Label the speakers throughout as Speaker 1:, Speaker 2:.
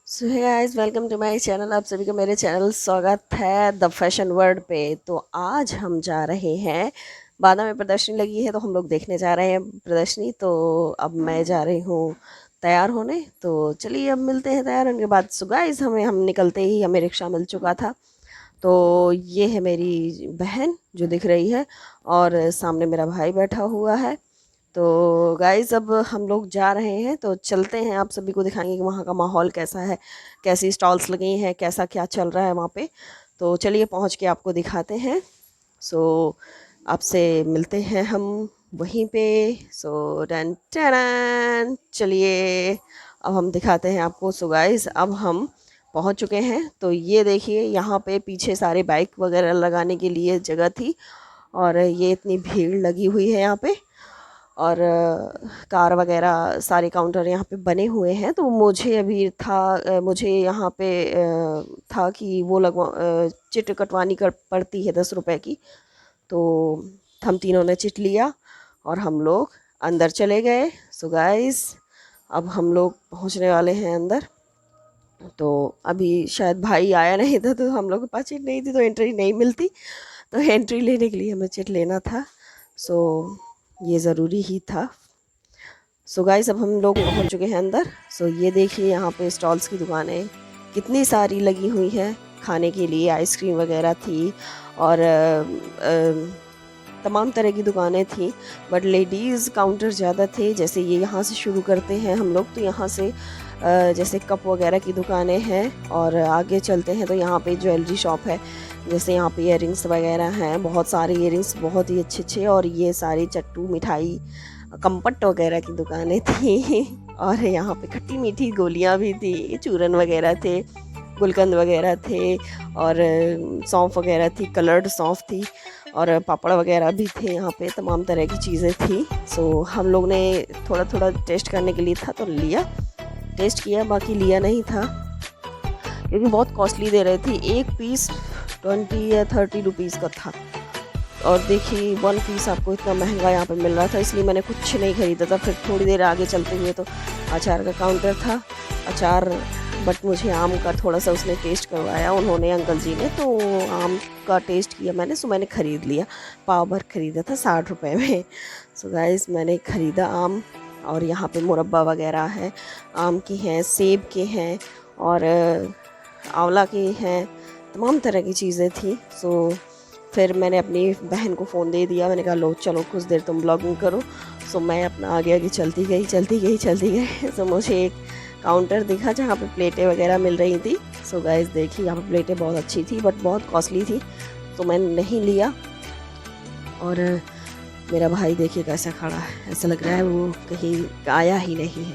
Speaker 1: So hey guys, welcome to my channel. आप सभी का मेरे चैनल स्वागत है द फैशन वर्ल्ड पे। तो आज हम जा रहे हैं, बादा में प्रदर्शनी लगी है तो हम लोग देखने जा रहे हैं प्रदर्शनी। तो अब मैं जा रही हूँ तैयार होने। तो चलिए अब मिलते हैं तैयार होने के बाद। सो गाइस, हम निकलते ही हमें रिक्शा मिल चुका था। तो ये है मेरी बहन जो दिख रही है और सामने मेरा भाई बैठा हुआ है। तो गाइस, अब हम लोग जा रहे हैं तो चलते हैं, आप सभी को दिखाएंगे कि वहाँ का माहौल कैसा है, कैसी स्टॉल्स लगी हैं, कैसा क्या चल रहा है वहाँ पे। तो चलिए पहुँच के आपको दिखाते हैं। सो आपसे मिलते हैं हम वहीं पे। सो डन टन, चलिए अब हम दिखाते हैं आपको। सो गाइस, अब हम पहुंच चुके हैं। तो ये देखिए, यहाँ पे पीछे सारे बाइक वगैरह लगाने के लिए जगह थी और ये इतनी भीड़ लगी हुई है यहाँ पे। और कार वगैरह सारे काउंटर यहाँ पे बने हुए हैं। तो मुझे अभी था, मुझे यहाँ पे था कि वो चिट कटवानी कर पड़ती है 10 रुपए की। तो हम तीनों ने चिट लिया और हम लोग अंदर चले गए। सो गाइस, अब हम लोग पहुँचने वाले हैं अंदर। तो अभी शायद भाई आया नहीं था तो हम लोग के पास चिट नहीं थी तो एंट्री नहीं मिलती। तो एंट्री लेने के लिए हमें चिट लेना था। सो ये ज़रूरी ही था। सो गाइस, अब हम लोग पहुंच चुके हैं अंदर। सो ये देखिए, यहाँ पे स्टॉल्स की दुकानें कितनी सारी लगी हुई हैं खाने के लिए। आइसक्रीम वगैरह थी और तमाम तरह की दुकानें थी। बट लेडीज़ काउंटर ज़्यादा थे। जैसे ये यहाँ से शुरू करते हैं हम लोग, तो यहाँ से जैसे कप वगैरह की दुकानें हैं और आगे चलते हैं तो यहाँ पे ज्वेलरी शॉप है। जैसे यहाँ पे इयररिंग्स वगैरह हैं, बहुत सारे इयररिंग्स बहुत ही अच्छे अच्छे। और ये सारी चट्टू मिठाई कंपट वगैरह की दुकानें थी और यहाँ पे खट्टी मीठी गोलियाँ भी थी, चूरन वगैरह थे, गुलकंद वगैरह थे और सौंफ वगैरह थी, कलर्ड सौंफ थी और पापड़ वगैरह भी थे। यहाँ पे तमाम तरह की चीज़ें थी। सो हम लोग ने थोड़ा थोड़ा टेस्ट करने के लिए था तो लिया, टेस्ट किया, बाकी लिया नहीं था क्योंकि बहुत कॉस्टली दे रहे थे। एक पीस 20 या 30 रुपीज़ का था और देखिए 1 पीस आपको इतना महंगा यहाँ पे मिल रहा था, इसलिए मैंने कुछ नहीं ख़रीदा था। फिर थोड़ी देर आगे चलते हुए तो अचार का काउंटर था, अचार। बट मुझे आम का थोड़ा सा उसने टेस्ट करवाया उन्होंने, अंकल जी ने, तो आम का टेस्ट किया मैंने। सो मैंने ख़रीद लिया, पाव भर ख़रीदा था 60 रुपये में। सो गाइस, मैंने ख़रीदा आम। और यहाँ पे मुरब्बा वगैरह है, आम के हैं, सेब के हैं और आंवला के हैं, तमाम तरह की चीज़ें थी। सो फिर मैंने अपनी बहन को फ़ोन दे दिया, मैंने कहा लो चलो कुछ देर तुम ब्लॉगिंग करो। सो मैं अपना आगे आगे चलती गई। सो मुझे एक काउंटर दिखा जहाँ पे प्लेटें वगैरह मिल रही थी। सो गाइस देखिए, यहाँ पे प्लेटें बहुत अच्छी थी बट बहुत कॉस्टली थी तो मैंने नहीं लिया। और मेरा भाई देखिए कैसा खड़ा है, ऐसा लग रहा है वो कहीं आया ही नहीं है,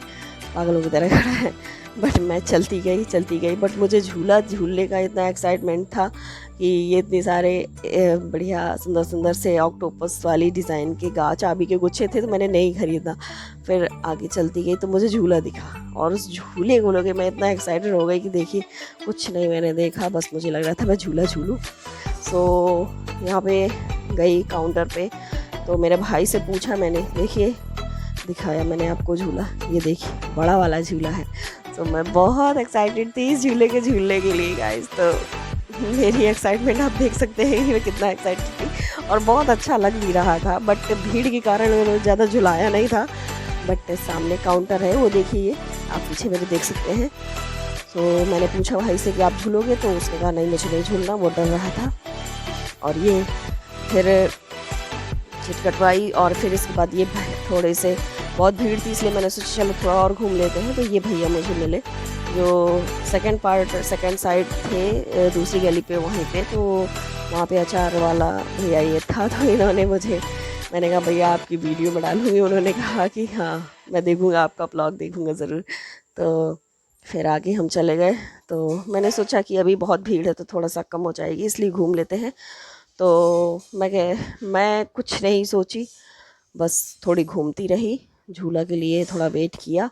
Speaker 1: पागलों की तरह खड़ा है। बट मैं चलती गई। बट मुझे झूलने का इतना एक्साइटमेंट था कि ये इतने सारे बढ़िया सुंदर सुंदर से ऑक्टोपस वाली डिज़ाइन के चाबी के गुच्छे थे तो मैंने नहीं ख़रीदा। फिर आगे चलती गई तो मुझे झूला दिखा और उस झूले को लेकर मैं इतना एक्साइटेड हो गई कि देखिए कुछ नहीं मैंने देखा, बस मुझे लग रहा था मैं झूला झूलूँ। सो यहाँ पे गई काउंटर पे तो मेरे भाई से पूछा मैंने, देखिए दिखाया मैंने आपको झूला, ये देखिए बड़ा वाला झूला है। तो मैं बहुत एक्साइटेड थी इस झूले के झूलने के लिए गाइस। तो मेरी एक्साइटमेंट आप देख सकते हैं कि मैं कितना एक्साइटेड थी और बहुत अच्छा लग भी रहा था। बट भीड़ के कारण मैंने ज़्यादा झुलाया नहीं था। बट सामने काउंटर है, वो देखिए आप पीछे मेरे देख सकते हैं। तो मैंने पूछा भाई से कि आप झूलोगे, तो उसने कहा नहीं मुझे नहीं झूलना, वो डर रहा था। और ये फिर चिट कटवाई और फिर इसके बाद ये थोड़े से बहुत भीड़ थी इसलिए मैंने सोचा चलो थोड़ा और घूम लेते हैं। तो ये भैया मुझे मिले जो सेकंड साइड थे दूसरी गली पे वहीं पे। तो वहाँ पे अचार वाला भैया ये था तो इन्होंने मुझे, मैंने कहा भैया आपकी वीडियो में डालूँगी। उन्होंने कहा कि हाँ मैं देखूँगा, आपका ब्लॉग देखूँगा ज़रूर। तो फिर आगे हम चले गए। तो मैंने सोचा कि अभी बहुत भीड़ है तो थोड़ा सा कम हो जाएगी इसलिए घूम लेते हैं। तो मैं कुछ नहीं सोची, बस थोड़ी घूमती रही, झूला के लिए थोड़ा वेट किया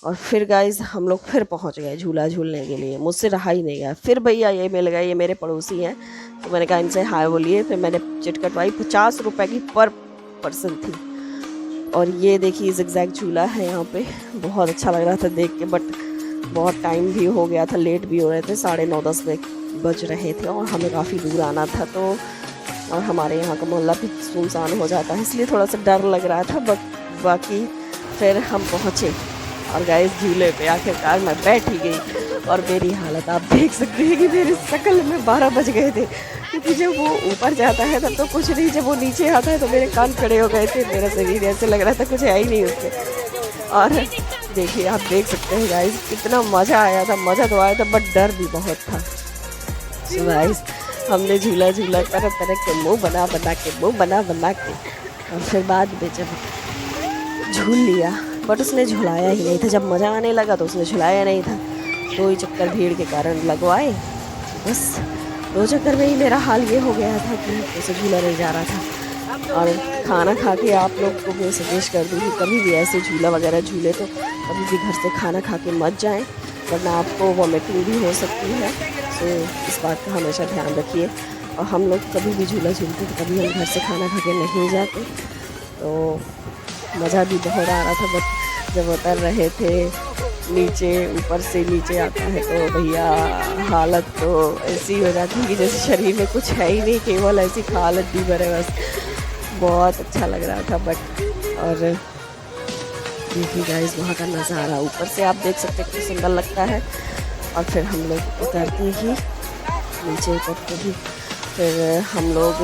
Speaker 1: और फिर गाइस हम लोग फिर पहुंच गए झूला झूलने के लिए। मुझसे रहा ही नहीं गया। फिर भैया ये मिल गए, ये मेरे पड़ोसी हैं तो मैंने कहा इनसे हाय बोलिए। फिर मैंने चिट कटवाई, 50 रुपये की पर पर्सन थी। और ये देखिए ज़िगज़ैग झूला है यहाँ पे, बहुत अच्छा लग रहा था देख के। बट बहुत टाइम भी हो गया था, लेट भी हो रहे थे, 9:30 बज रहे थे और हमें काफ़ी दूर आना था। तो और हमारे यहाँ का मोहल्ला भी सुनसान हो जाता है, इसलिए थोड़ा सा डर लग रहा था। बाकी फिर हम पहुँचे और गाइस झूले पे आखिरकार मैं बैठ ही गई। और मेरी हालत आप देख सकते हैं कि मेरी शक्ल में 12 बज गए थे, क्योंकि जब वो ऊपर जाता है तब तो कुछ नहीं, जब वो नीचे आता है तो मेरे कान खड़े हो गए थे, मेरा शरीर ऐसे लग रहा था कुछ है ही नहीं उसमें। और देखिए आप देख सकते हैं गाइस कितना मज़ा आया था, मज़ा तो आया था बट डर भी बहुत था। सो गाइस हमने झूला झूला तरह तरह के मुँह बना बना के और फिर बाद में जब झूल लिया, बट उसने झुलाया ही नहीं था। जब मज़ा आने लगा तो उसने झुलाया नहीं था। 2 ही चक्कर भीड़ के कारण लगवाए, बस 2 चक्कर में ही मेरा हाल ये हो गया था कि उसे झूला नहीं जा रहा था। और खाना खा के आप लोग को मैं सजेस्ट कर दूँ कि कभी भी ऐसे झूला वगैरह झूले तो कभी भी घर से खाना खा के मत जाएं, वरना आपको वॉमिटिंग भी हो सकती है। तो इस बात का हमेशा ध्यान रखिए। और हम लोग कभी भी झूला झूलते तो कभी हम घर से खाना खा के नहीं जाते। तो मज़ा भी बहुत आ रहा था, बट जब उतर रहे थे नीचे, ऊपर से नीचे आता है तो भैया हालत तो ऐसी हो जाती है कि जैसे शरीर में कुछ है ही नहीं, केवल ऐसी हालत दी भरे बस। बहुत अच्छा लग रहा था बट। और देखिए गाइस वहाँ का नज़ारा ऊपर से आप देख सकते हैं कितना सुंदर लगता है। और फिर हम लोग उतरते ही नीचे उतरते ही फिर हम लोग,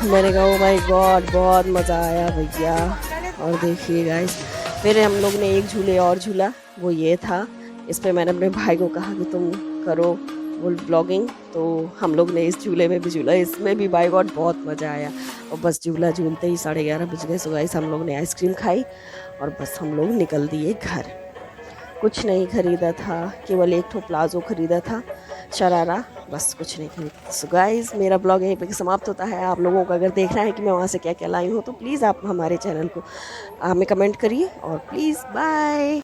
Speaker 1: मैंने कहा ओ माय गॉड बहुत मज़ा आया भैया। और देखिए गाइस फिर हम लोग ने एक झूले और झूला, वो ये था, इस पे मैंने अपने भाई को कहा कि तुम करो वो ब्लॉगिंग, तो हम लोग ने इस झूले में भी झूला, इसमें भी बाय गॉड बहुत मज़ा आया। और बस झूला झूलते ही 11:30 बज गए। सो गाइस हम लोग ने आइसक्रीम खाई और बस हम लोग निकल दिए घर। कुछ नहीं ख़रीदा था, केवल एक ठो प्लाज़ो ख़रीदा था, शरारा, बस कुछ नहीं खरीदा। सो गाइस मेरा ब्लॉग यहीं पे समाप्त होता है। आप लोगों को अगर देखना है कि मैं वहाँ से क्या क्या लाई हूँ तो प्लीज़ आप हमारे चैनल को हमें कमेंट करिए और प्लीज़ बाय।